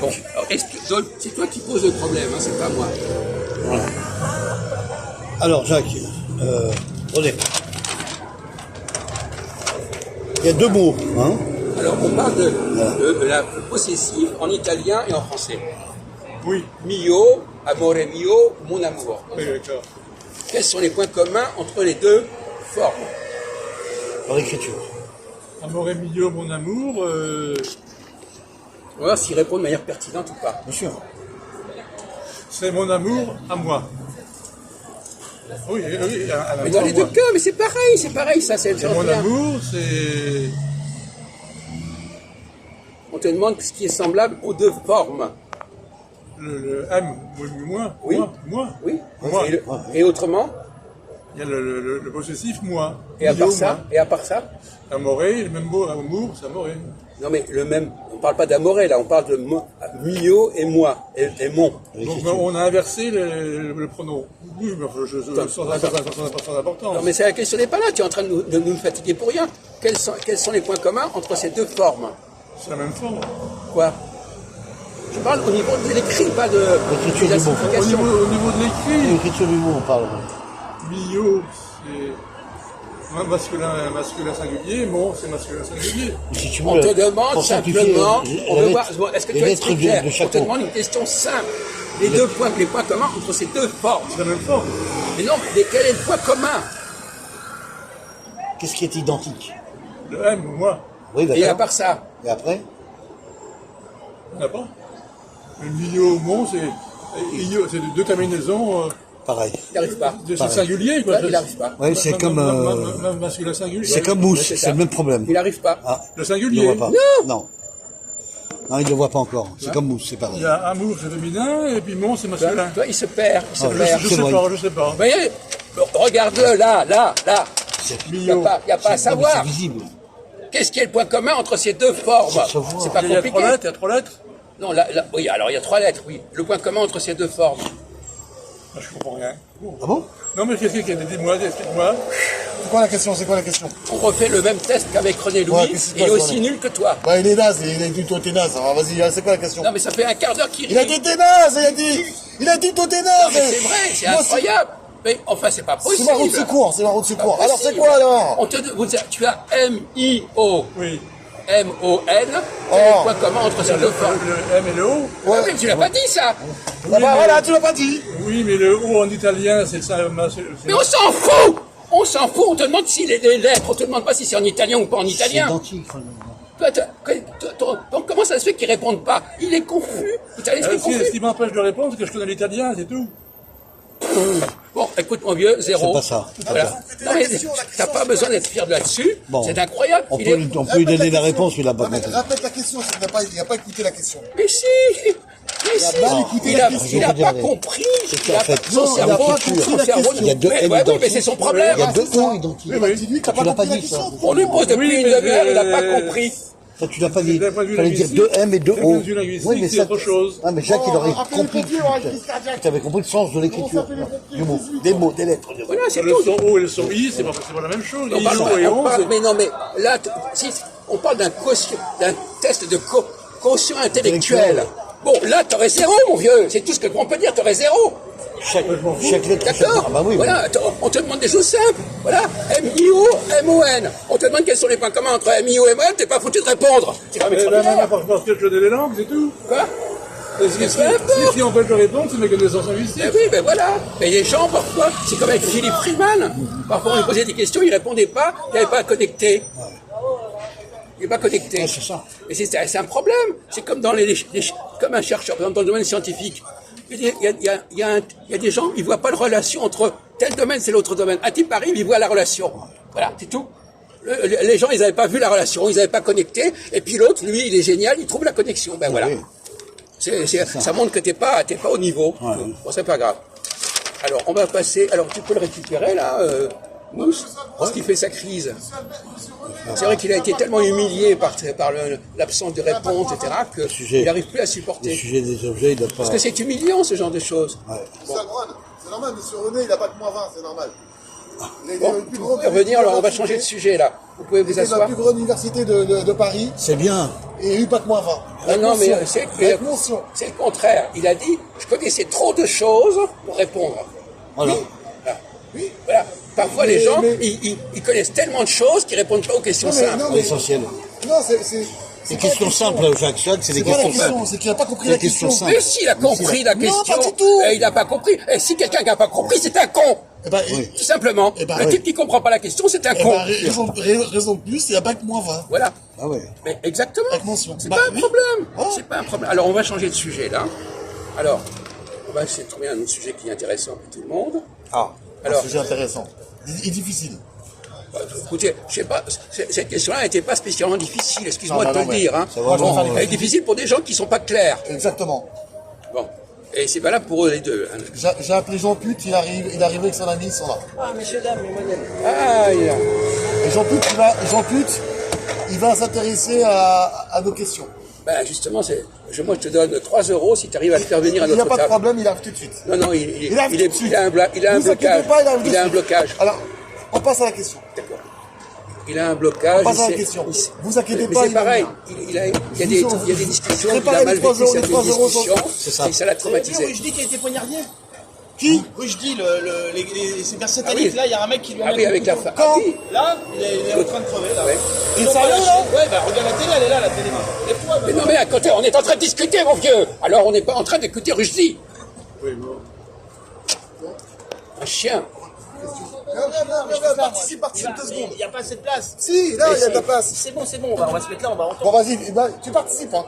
Bon, alors c'est toi qui poses le problème, hein, c'est pas moi. Voilà. Alors, Jacques, René. Il y a deux mots, hein. Alors, on parle de la possessive en italien et en français. Oui. Mio, amore mio, mon amour. Oui, d'accord. Quels sont les points communs entre les deux formes? Par écriture. Amore mio, mon amour. On va voir s'ils répondent de manière pertinente ou pas. Bien sûr. C'est mon amour à moi. Oui, oui, Mais dans les deux cas, mais c'est pareil, ça, c'est mon amour, c'est... On te demande ce qui est semblable aux deux formes. Le M, moi, Oui. moi. Oui. Moi. Et autrement? Il y a le possessif, moi. Et à Mio, part ça? moi. Et à part ça? Amoré, le même mot, amour, c'est amoré. Non mais le même, on parle pas d'amoré là, on parle de mio et moi, et mon. Donc on a inversé le pronom. Oui, mais sans importance. Non mais la question n'est pas là, tu es en train de nous fatiguer pour rien. Quels sont les points communs entre ces deux formes? C'est la même forme. Quoi? Je parle au niveau de l'écrit, pas de L'écriture la du mot. signification. Au niveau de l'écrit, L'écriture du mot, on parle. mio, c'est masculin singulier, mon, c'est masculin singulier. Si tu On veux, te demande pour simplifier, simplement, on veut voir, est-ce que tu les es très lettres clair? de On chaque te mot. demande une question simple. Les points communs entre ces deux formes. C'est la même forme. Mais non, mais quel est le point commun? Qu'est-ce qui est identique? Le M, moi, Oui, Et à d'accord. part ça? Et après? on n'a pas. Le mio, mon, c'est de deux terminaisons. Pareil. Il n'arrive pas. C'est singulier, quoi. Il n'arrive pas. Oui, c'est comme... Masculin singulier. c'est comme mousse, c'est c'est ça. le même problème. Il n'arrive pas. Ah, Le il ne singulier. le voit pas. Non. Non, il ne le voit pas encore. C'est comme mousse, c'est Il pareil. y a amour, c'est féminin, et puis mon, c'est masculin. Toi, il se perd, il se Ah, perd. Je sais pas, je sais pas. Vous voyez, regarde-le là. Il n'y a pas à Non, mais savoir. c'est visible. Qu'est-ce qui est le point commun entre ces deux formes? Ça se voit. C'est pas Il y a compliqué. il y a trois lettres. Non, oui, alors il y a trois lettres, oui. Le point commun entre ces deux formes. Ah, je comprends rien. Ah bon? Non, mais qu'est-ce qu'il y a? Dis-moi, explique-moi. C'est quoi la question? C'est quoi la question? On refait le même test qu'avec René Louis, Ouais, qu'est-ce qui se et il est passe, aussi René nul que toi. Bah il est naze, il a dit toi t'es naze. Alors vas-y, c'est quoi la question? Non, mais ça fait un quart d'heure qu'il Il a rit. dit t'es naze, il a dit toi t'es naze. Mais c'est vrai, c'est Moi, incroyable. Mais enfin, c'est pas C'est possible. ma route de secours, c'est ma route de secours. Pas Alors c'est possible. quoi alors? Tu as M-I-O. Oui. M-O-N. Oh. Quel est le point commun entre ces deux formes? Le M et le O. Ah, mais tu l'as pas dit ça. Ah bah voilà, tu l'as pas dit. Oui, mais le O en italien, c'est ça. Mais on s'en fout. On s'en fout. On te demande si les lettres. On te demande pas si c'est en italien ou pas en C'est italien. identique. Donc comment ça se fait qu'ils répondent pas? Il est confus. Il a l'esprit Ce confus. qui m'empêche de répondre, c'est que je connais l'italien, c'est tout. Bon, écoute mon vieux, zéro. C'est pas ça. Voilà. Non, mais t'as pas besoin d'être fier de là-dessus. Bon. C'est incroyable. On Il peut, est- on peut lui donner la réponse, mais il n'a pas Répète, compris. répète la question, c'est qu'il n'a pas écouté la question. Mais si. Mais si. mal écouté Il la a, question. il a Je veux pas dire, compris. c'est qu'en fait, Son non, cerveau, il a pas compris son la cerveau. question. Il y a deux Mais, M ouais, oui, identiques. mais c'est son problème. Il y a deux c'est ça. O identiques. Eh ben, dis-lui que t'as Tu pas l'as pas compris la dit, ça. question. On lui pose depuis Oui, une mais, demi-heure, il n'a pas compris. Ça, tu l'as pas dit. D'un point de vue Il fallait dire linguistique, deux M et deux d'un O. point de vue linguistique, c'est autre chose. Ah, mais Jacques, il aurait rappelez compris. les pompiers, on aurait une crise cardiaque. Tu avais compris le sens de l'écriture. Du mot. Des mots, des lettres. Voilà, c'est Le tout. son O et le son I, c'est pas la même chose. On parle- I, O et on 11. parle- mais non, mais là, si on parle d'un test de quotient intellectuel. Bon, là, t'aurais zéro, mon vieux. C'est tout ce qu'on peut dire, t'aurais zéro. Chaque lettre. D'accord. Ah bah oui. Voilà, on te demande des choses simples. Voilà, M-I-O, M-O-N. On te demande quels sont les points communs entre M-I-O et M-O-N, t'es pas foutu de répondre. C'est quand même Eh ben, extraordinaire. parce que je connais les langues, c'est tout. Quoi? Si on peut te répondre, c'est mes connaissances linguistiques. Eh oui, ben voilà. Mais les gens, parfois, c'est comme avec Philippe Freeman. Parfois, on lui posait des questions, il répondait pas, il n'avait pas connecté. Il n'est pas connecté. Ouais, c'est ça. Et c'est un problème. C'est comme dans comme un chercheur, par exemple, dans le domaine scientifique. Il y a des gens, ils voient pas de relation entre tel domaine et l'autre domaine. Un type arrive, il voit la relation. Voilà, c'est tout. Les gens, ils n'avaient pas vu la relation, ils n'avaient pas connecté. Et puis l'autre, lui, il est génial, il trouve la connexion. Ben voilà. Oui. Ça montre que t'es pas au niveau. Ouais. Bon, c'est pas grave. Alors, on va passer. Alors, tu peux le récupérer là, Mousse, parce qu'il fait sa crise. C'est vrai qu'il a été tellement humilié par l'absence de réponse, etc., qu'il n'arrive plus à Le supporter. sujet des objets, il n'a pas. Parce que c'est humiliant ce genre de choses. Ouais. C'est normal, monsieur René, il n'a pas que moins 20, c'est normal. Bon, pour revenir, alors on va changer de sujet là. Vous pouvez vous C'est la asseoir. plus grande université de Paris C'est bien. et eu bac moins 20. Ah non, mais Avec mention. c'est le contraire. Il a dit, je connaissais trop de choses pour répondre. Voilà. Voilà. Oui. Voilà. Parfois, Mais- les gens, mais- ils connaissent tellement de choses qu'ils répondent pas aux questions simples. non, mais, L'essentiel. non, C'est questions simples, Jacques. Jacques, c'est des C'est pas la questions question, simples. c'est qu'il n'a pas compris Des la question. questions simples. Mais s'il a compris la Non, question, pas du tout. il n'a pas compris. Et si quelqu'un n'a pas compris, c'est un con. Eh ben, Tout simplement. Eh ben, le oui. type qui comprend pas la question, c'est un eh con. ben, raison de plus, c'est un bac moins 20. Voilà. Ah ouais. Mais exactement. Avec mention. C'est Bah, pas un oui. problème. Oh. C'est pas un problème. Alors on va changer de sujet là. Alors, on va essayer de trouver un autre sujet qui est intéressant pour tout le monde. Ah, Alors. un sujet intéressant. Et difficile. Bah, écoutez, je sais pas, cette question-là n'était pas spécialement difficile, excuse-moi Non, de bah te non, le dire. Hein. c'est vraiment, Bon, elle est difficile pour des gens qui sont pas clairs. Exactement. Bon. Et c'est valable pour eux les deux. Hein. J'ai appelé Jean Put, il arrive avec son ami, ils sont là. Ah, messieurs, dames, mesdemoiselles. Ah, il est là. Et Jean Put, il va s'intéresser à nos questions. Ben justement, moi je te donne 3 € si tu arrives à le faire venir à Il n'y a notre pas de table. problème, il arrive tout de suite. Non, non, Il arrive tout de suite. il a un Vous inquiétez blocage. pas, il arrive tout de Il a un suite. blocage. Alors, on passe à la question. D'accord. Il a un blocage. On passe à la il sait- question. il sait- Vous inquiétez mais pas, c'est il va pareil. venir. Il y a des discussions. Il Préparez a mal les 3 vécu euros, les certaines 3 euros discussions. C'est ça. Et ça l'a traumatisé. Rushdie qui a été poignardé. Qui Rushdie, c'est vers cette Ah année oui. là, il y a un mec qui lui a Ah mis oui, un avec coup la de couteau. femme. Ah oui. Là, il est en train de crever là. Ouais. Il Ils ont sérieux, pas lâché. là Ouais, bah regarde la télé, elle est là, la télé. Lève-toi. Mais non, mais à côté, on est en train de discuter, mon vieux. Alors on n'est pas en train d'écouter Rushdie. Oui, bon. Un chien. Participe 2 secondes. Il n'y a pas assez de place. Si, là, il y a de la place. C'est bon, on va se mettre là, on va rentrer. Bon, vas-y, tu participes, hein.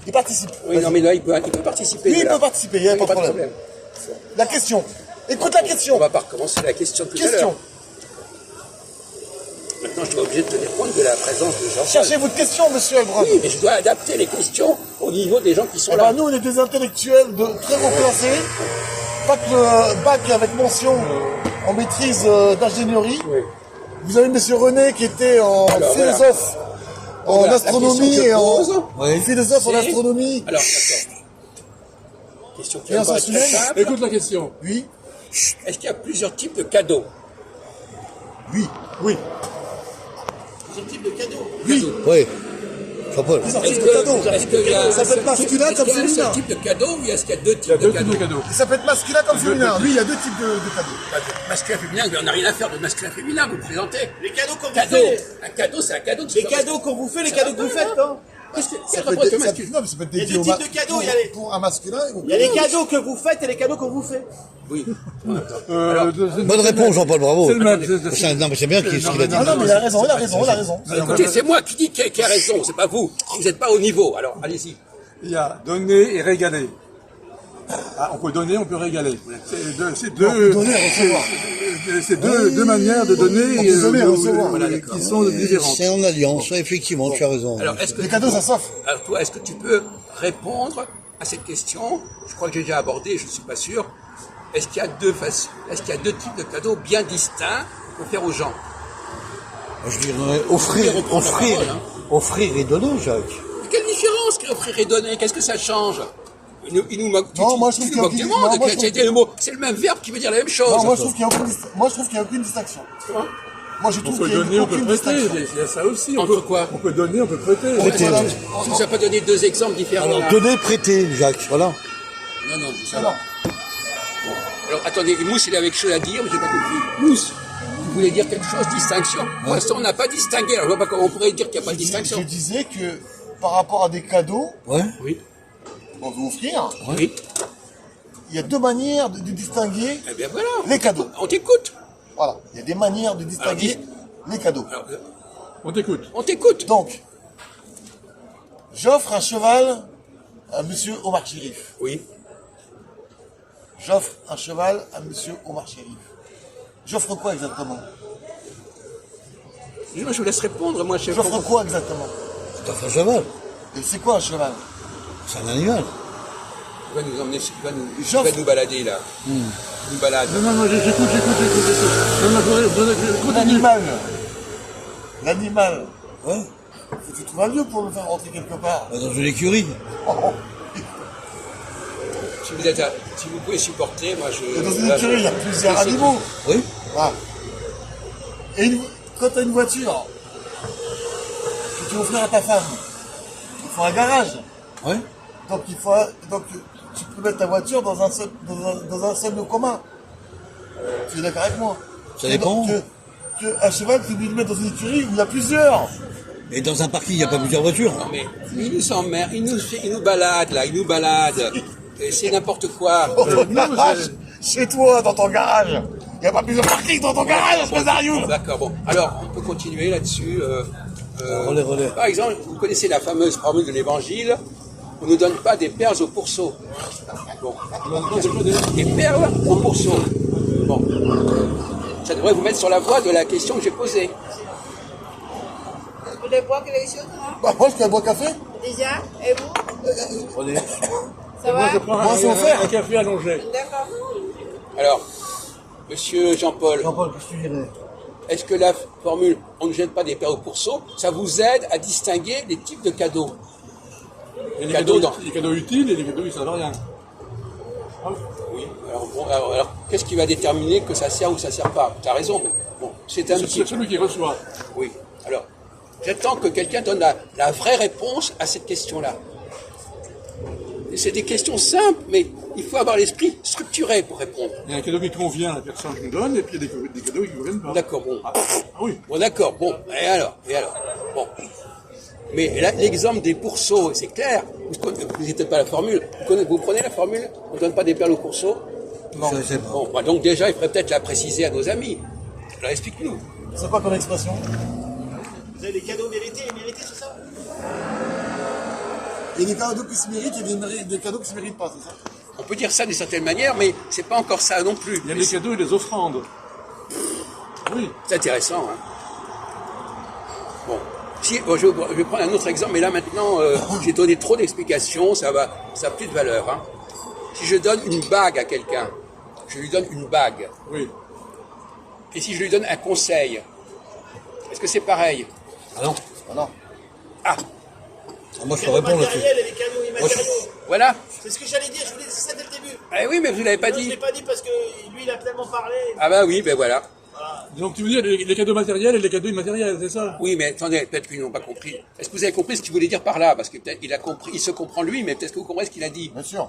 Il participe. Oui, non, mais là, il peut participer. Oui, il là. peut participer, il n'y a pas de problème. La question. Écoute la On question. va pas recommencer la question de tout à l'heure. Question. Maintenant, je suis obligé de tenir compte de la présence de Jean-Paul. Cherchez votre question, monsieur Elbron. Oui, mais je dois adapter les questions au niveau des gens qui sont Eh là. ben, nous, on est des intellectuels de très haut placés. Bac avec mention en maîtrise d'ingénierie. Oui. Vous avez monsieur René qui était en Alors, philosophe en Voilà, la astronomie question que je et en pose, Oui. philosophe en c'est- astronomie. Alors, d'accord. Question qui Et en va paraître sens très humain simple. Écoute la question. Oui, Est-ce qu'il y a plusieurs types de cadeaux? oui, oui. C'est le type de cadeau. Oui. Oui. Jean-Paul. Plusieurs Est-ce types de cadeaux. que, est-ce qu'il y a Ça peut être masculin comme un seul féminin. type de cadeau ou est-ce qu'il y a deux types Il y a de deux types cadeaux? de cadeaux. Ça peut être masculin comme féminin. Oui, il y a 2 types de cadeaux. Masculin, féminin, on n'a rien à faire de masculin, féminin, vous plaisantez. Les cadeaux qu'on vous Cadeau. fait. Un cadeau, c'est un cadeau. Les cadeaux qu'on vous fait, les cadeaux que vous faites, non Qu'est-ce que Ça quel peut rapport avec être, le masculin? non, mais ça peut être Il y a dédié deux au types de cadeaux, il y a les- pour un masculin. Il y a les cadeaux que vous faites et les cadeaux qu'on vous fait. Oui. Bonne réponse, Jean-Paul, bravo. C'est le même. Non, mais c'est bien ce qu'il a dit. Ah non, mais il a raison, il a raison, il a raison. Écoutez, c'est moi qui dis qui a raison, c'est pas vous. Vous n'êtes pas au niveau, alors allez-y. Il y a donner et régaler. Ah, on peut donner, on peut régaler. C'est deux, Donner et recevoir. deux manières de donner On peut donner et recevoir. Voilà, d'accord. qui sont différentes. C'est en alliance, effectivement, tu as raison. Alors, est-ce que Les cadeaux, ça s'offre. Alors toi, est-ce que tu peux répondre à cette question? Je crois que j'ai déjà abordé, je ne suis pas sûr. Est-ce qu'il y a est-ce qu'il y a deux types de cadeaux bien distincts qu'on peut faire aux gens? Je dirais offrir, reprendre la offrir, parole, hein. offrir et donner, Jacques. Mais quelle différence qu'offrir et donner? Qu'est-ce que ça change? Il nous moque, Non, moi, je trouve tu nous moques qu'il y a du aucune- monde. non, moi, je trouve C'est le mot- c'est le même verbe qui veut dire la même chose. Non, moi je trouve qu'il n'y a aucune distinction. Moi je On trouve peut qu'il n'y a donner, on peut aucune prêter. distinction. Il y a ça aussi. Entre quoi? On peut donner, on peut prêter. Prêter. Voilà. Tu nous as pas donné deux exemples différents. Alors, là. donner, prêter, Jacques, voilà. Non, non, ça Alors, va. Alors attendez, Mousse, il avait quelque chose à dire, mais j'ai pas compris. Mousse, vous voulez dire quelque chose, distinction? Pour l'instant, on n'a pas distingué, alors je vois pas comment on pourrait dire qu'il n'y a pas de distinction. je disais que par rapport à des cadeaux Ouais. Oui, qu'on veut offrir, oui. il y a 2 manières de distinguer Eh bien voilà. les cadeaux. On t'écoute. Voilà, il y a des manières de distinguer les cadeaux. Alors, On t'écoute. on t'écoute. Donc, j'offre un cheval à monsieur Omar Chérif. Oui. J'offre un cheval à monsieur Omar Chérif. J'offre quoi exactement? Moi, je vous laisse répondre, moi, je J'offre quoi exactement? C'est un cheval. Et c'est quoi un cheval? C'est un animal. Il va nous emmener, il J'offre. va nous balader, là. Une balade. Non, non, j'écoute. Non, non, je continue. L'animal. L'animal. Ouais. Faut que tu trouves un lieu pour le faire rentrer quelque part. Dans une écurie. Oh, oh. Si vous pouvez supporter, moi, je... Et dans une là, écurie, il y a je- plusieurs je- animaux. Oui. Ah. Quand tu as une voiture que tu veux offrir à ta femme, il faut un garage. Ouais. Donc tu peux mettre ta voiture dans un seul lieu commun. Tu es d'accord avec moi? Ça dépend. Un cheval, tu peux le mettre dans une écurie où il y a plusieurs. Et dans un parking, il n'y a pas plusieurs voitures. Non mais il nous emmerde, il nous balade là, il nous balade. Et c'est n'importe quoi. Dans ton garage, chez toi, dans ton garage. Il n'y a pas plus de parking dans ton garage, espèce d'Arioum. D'accord, bon. Alors, on peut continuer là-dessus. Relais. Par exemple, vous connaissez la fameuse formule de l'Évangile. On ne donne pas des perles au pourceau. Bon. Des perles au pourceau. Bon. Ça devrait vous mettre sur la voie de la question que j'ai posée. Vous voulez boire quelque chose, non? Bah, moi, je fais un bon café. Déjà? Et vous? Relais. Ça va? Moi, je prends Moi, c'est offert. un café allongé. D'accord. Alors, monsieur Jean-Paul, Jean-Paul, qu'est-ce que tu dirais? est-ce que la formule « on ne jette pas des perles au pourceau », ça vous aide à distinguer les types de cadeaux? Il y a des Cadeaux cadeaux utiles et des cadeaux qui ne servent à rien. Oui. Alors, qu'est-ce qui va déterminer que ça sert ou ça sert pas? Tu as raison, mais bon, c'est un petit... C'est celui qui reçoit. Oui. Alors, j'attends que quelqu'un donne la vraie réponse à cette question-là. Et c'est des questions simples, mais il faut avoir l'esprit structuré pour répondre. Il y a un cadeau qui convient à la personne qui nous donne, et puis il y a des cadeaux qui ne conviennent pas. D'accord, bon. Ah oui. Bon, d'accord, bon. Et alors? Bon. Mais là, l'exemple des pourceaux, c'est clair. Vous n'êtes pas la formule. Vous prenez la formule? On ne donne pas des perles au pourceau? Non. Je sais pas. Bon, bah, donc déjà, il faudrait peut-être la préciser à nos amis. Alors, explique-nous. C'est quoi comme expression? Vous avez des cadeaux mérités et mérités, c'est ça? Il y a des cadeaux qui se méritent et des cadeaux qui ne se méritent pas, c'est ça? On peut dire ça d'une certaine manière, mais c'est pas encore ça non plus. Il y a des cadeaux et des offrandes. Oui. C'est intéressant, hein. Bon. Si, bon, je vais prendre un autre exemple, mais là maintenant, j'ai donné trop d'explications, ça a plus de valeur, hein. Si je donne une bague à quelqu'un, je lui donne une bague. Oui. Et si je lui donne un conseil, est-ce que c'est pareil? Ah non. Ah non. Ah, Ah, moi, je peux Cadeaux répondre là-dessus. matériels et les cadeaux immatériaux. voilà. C'est ce que j'allais dire, je voulais dire ça dès le début. Eh oui, mais vous ne l'avez pas Non, je ne dit. l'ai pas dit parce que lui, il a tellement parlé. Ah bah oui, ben voilà. Donc tu veux dire les cadeaux matériels et les cadeaux immatériels, c'est ça? Oui, mais attendez, peut-être qu'ils n'ont pas compris. Est-ce que vous avez compris ce qu'il voulait dire par là? Parce que peut-être il a compris, il se comprend lui, mais peut-être que vous comprenez ce qu'il a dit. Bien sûr.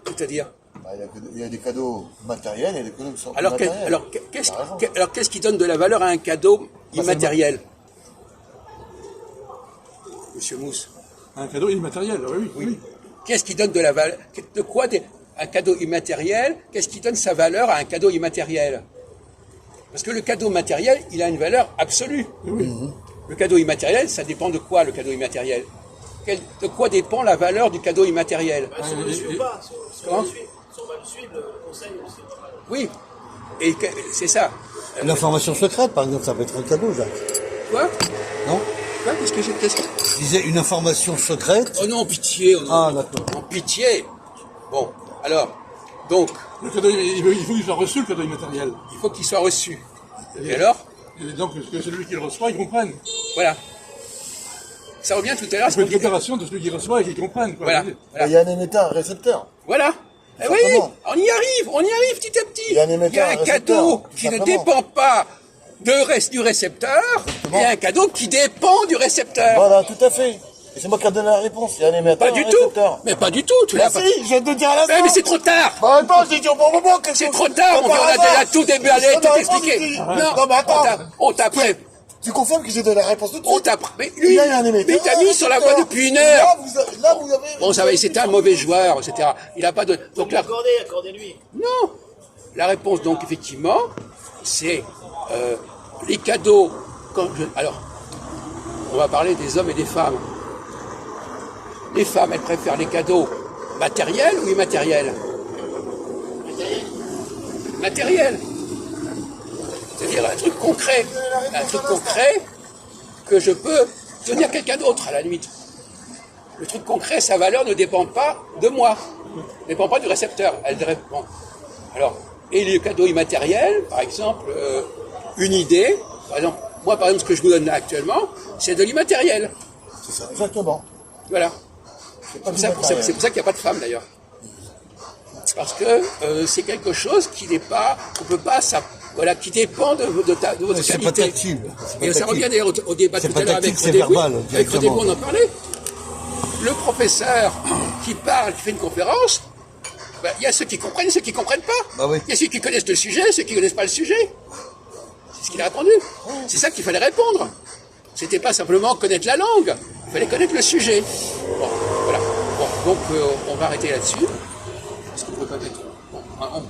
C'est-à-dire? Bah, il y a des cadeaux matériels et des cadeaux qui sont Alors, immatériels. qu'est-ce qui donne de la valeur à un cadeau immatériel? Monsieur Mousse. Un cadeau immatériel, oui. Qu'est-ce qui donne de la valeur? De quoi un cadeau immatériel? Qu'est-ce qui donne sa valeur à un cadeau immatériel? Parce que le cadeau matériel, il a une valeur absolue. Oui. Le cadeau immatériel, ça dépend de quoi le cadeau immatériel? De quoi dépend la valeur du cadeau immatériel? Si on le suit ou pas, si on Comment le suit. Si on va le suivre, le conseil aussi. Oui. Et c'est ça. L'information secrète, par exemple, ça peut être un cadeau, Jacques. Quoi? Non? Quoi? Qu'est-ce que Je disais une information secrète. Oh non, pitié. Ah, d'accord. En pitié. Bon, alors, donc, Le cadeau, il faut qu'il soit reçu, le cadeau immatériel. il faut qu'il soit reçu. Et alors? Et donc que celui qui le reçoit, il comprenne. Voilà. Ça revient tout à l'heure. Il faut une coopération de celui qui reçoit et qu'il comprenne. Quoi. Voilà. Il y a un émetteur, un récepteur. Voilà. Eh oui, Simplement. on y arrive petit à petit. Il y a un émetteur, un cadeau récepteur, qui ne simplement. dépend pas du récepteur, Exactement. et un cadeau qui dépend du récepteur. Voilà, tout à fait. Et c'est moi qui ai donné la réponse. Il y a un émetteur, Pas du un tout. récepteur. Mais pas du tout, tu Bah l'as pas. si, je viens de te dire à la fin. Mais c'est trop tard. Bah attends, j'ai dit au bon moment que C'est trop tard, mon vieux, on a déjà tout début, allez, tout expliqué. Non, mais attends. On t'a prêt. Tu confirmes que j'ai donné la réponse tout de On suite? t'a prêt. Mais Il lui, y a un émetteur. il t'a mis sur la voie depuis une heure. Là, vous avez. Bon, ça va, c'était un mauvais joueur, etc. Il n'a pas de. Donc là, Accordez-lui. non. La réponse, donc, effectivement, c'est les cadeaux. Alors, on va parler des hommes et des femmes. Les femmes, elles préfèrent les cadeaux matériels ou immatériels? Matériels. C'est-à-dire un truc concret. Un truc concret que je peux donner à quelqu'un d'autre, à la limite. Le truc concret, sa valeur ne dépend pas de moi. Ne dépend pas du récepteur. Elle dépend. Alors, et les cadeaux immatériels, par exemple, une idée. Par exemple, moi, par exemple, ce que je vous donne là actuellement, c'est de l'immatériel. C'est ça, exactement. Voilà. C'est pas C'est du pour ça qu'il n'y a pas de femme d'ailleurs. Parce que c'est quelque chose qui n'est pas, on peut pas voilà, qui dépend de votre C'est pas qualité. tactile. C'est pas Et ça tactile. revient d'ailleurs au débat C'est tout pas à l'heure tactique, avec c'est Rodrigo. verbal, Avec Rodrigo, directement. on en parlait. Le professeur qui parle, qui fait une conférence, ben, il y a ceux qui comprennent, ceux qui ne comprennent pas. Bah oui. Il y a ceux qui connaissent le sujet, ceux qui ne connaissent pas le sujet. C'est ce qu'il a répondu. C'est ça qu'il fallait répondre. C'était pas simplement connaître la langue, il fallait connaître le sujet. Bon, voilà. Bon, donc on va arrêter là-dessus. Parce qu'on peut pas mettre. Bon, on